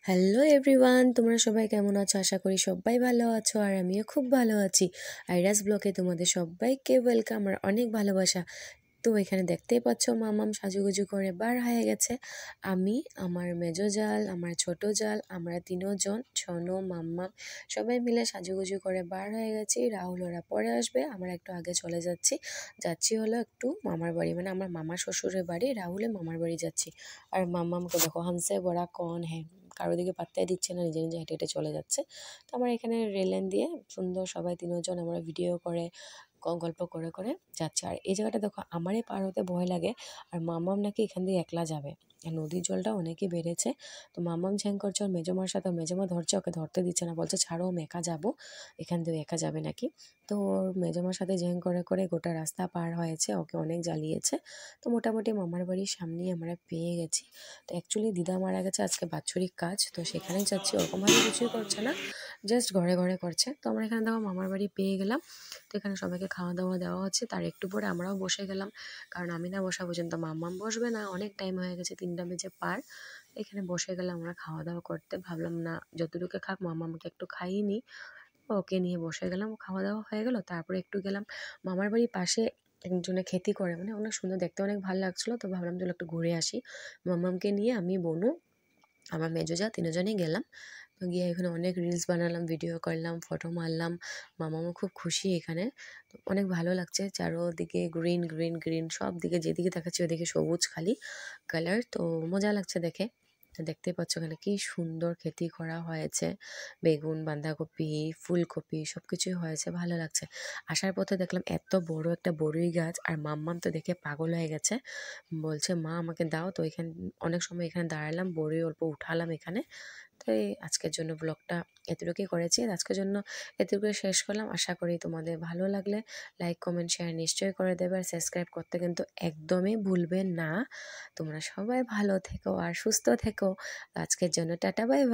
Hello everyone, তোমরা সবাই কেমন আছো? আশা করি সবাই ভালো আছো আর আমিও খুব ভালো আছি। আইরাস ব্লগে তোমাদের সবাইকে ওয়েলকাম আর অনেক ভালোবাসা। তো এখানে দেখতেই পাচ্ছ মামাম সাজুগুজু করে বার হয়ে গেছে। আমি, আমার মেজো জাল, আমার ছোট জাল, আমরা তিনজন ছনো মাম্মাম সবাই মিলে সাজুগুজু করে বার হয়ে গেছি। রাহুল ওরা পরে আসবে, আমরা একটু আগে চলে যাচ্ছি হলো একটু মামার বাড়ি, মানে আমার মামার শ্বশুরের বাড়ি, রাহুলের মামার বাড়ি যাচ্ছি। আর মাম্মামকে দেখো হামসে বড়া কন হ্যাঁ, কারো দিকে পাত্তাই দিচ্ছে না, নিজে নিজে হেঁটে হেঁটে চলে যাচ্ছে। তো আমার এখানে রেলেন দিয়ে সুন্দর সবাই তিনজন আমরা ভিডিও করে গল্প করে করে যাচ্ছে। আর এই জায়গাটা দেখো, আমারই পার হতে ভয় লাগে, আর মামাম নাকি এখান দিয়ে একলা যাবে। আর নদীর জলটা অনেকই বেড়েছে, তো মামাম ঝ্যাং করছে ওর মেজমার সাথে, মেজমা ধরছে, ওকে ধরতে দিচ্ছে না, বলছে ছাড়ো আমি একা যাবো, এখান দিয়ে একা যাবে নাকি। তো ওর মেজমার সাথে ঝ্যাং করে করে গোটা রাস্তা পার হয়েছে, ওকে অনেক জ্বালিয়েছে। তো মোটামুটি মামার বাড়ির সামনেই আমরা পেয়ে গেছি। তো অ্যাকচুয়ালি দিদা মারা গেছে আজকে বাৎসরিক কাজ, তো সেখানেই যাচ্ছি। ওরকমভাবে কিছুই করছে না, জাস্ট ঘরে ঘরে করছে। তো আমরা এখানে দেখো মামার বাড়ি পেয়ে গেলাম। তো এখানে সবাইকে খাওয়া দাওয়া দেওয়া হচ্ছে, তার একটু পরে আমরাও বসে গেলাম, কারণ আমি না বসা পর্যন্ত মাম্মাম বসবে না, অনেক টাইম হয়ে গেছে, 3টা বেজে পার। এখানে বসে গেলাম আমরা খাওয়া দাওয়া করতে, ভাবলাম না যতটুকু খাক মাম্মামকে একটু খাইয়ে নিই। ওকে নিয়ে বসে গেলাম, খাওয়া দাওয়া হয়ে গেল, তারপরে একটু গেলাম মামার বাড়ির পাশে একজনে খেতি করে, মানে অনেক সুন্দর দেখতে, অনেক ভালো লাগছিলো, তো ভাবলাম চলো একটু ঘুরে আসি। মাম্মামকে নিয়ে আমি, বনু, আমার মেজো যা, তিনজনেই গেলাম। তো গিয়ে এখানে অনেক রিলস বানালাম, ভিডিও করলাম, ফটো মারলাম। মামামও খুব খুশি এখানে। তো অনেক ভালো লাগছে, চারোদিকে গ্রিন গ্রিন গ্রিন, সব দিকে যেদিকে দেখাচ্ছি ওদিকে সবুজ খালি কালার, তো মজা লাগছে দেখে। তো দেখতেই পাচ্ছ এখানে কি সুন্দর খেতি করা হয়েছে, বেগুন, বাঁধাকপি, ফুলকপি সব কিছুই হয়েছে, ভালো লাগছে। আসার পথে দেখলাম এত বড় একটা বড়ই গাছ, আর মাম্মাম তো দেখে পাগল হয়ে গেছে, বলছে মা আমাকে দাও। তো এখানে অনেক সময় এখানে দাঁড়ালাম, বড়ই অল্প উঠালাম এখানে। তো এই আজকের জন্য ব্লগটা এতটুকুই করেছি, আজকের জন্য এতটুকুই শেষ করলাম। আশা করি তোমাদের ভালো লাগলে লাইক কমেন্ট শেয়ার নিশ্চয়ই করে দেবে, আর সাবস্ক্রাইব করতে কিন্তু একদমই ভুলবে না। তোমরা সবাই ভালো থেকো আর সুস্থ থেকো। আজকের জন্য টাটা, বাই বাই।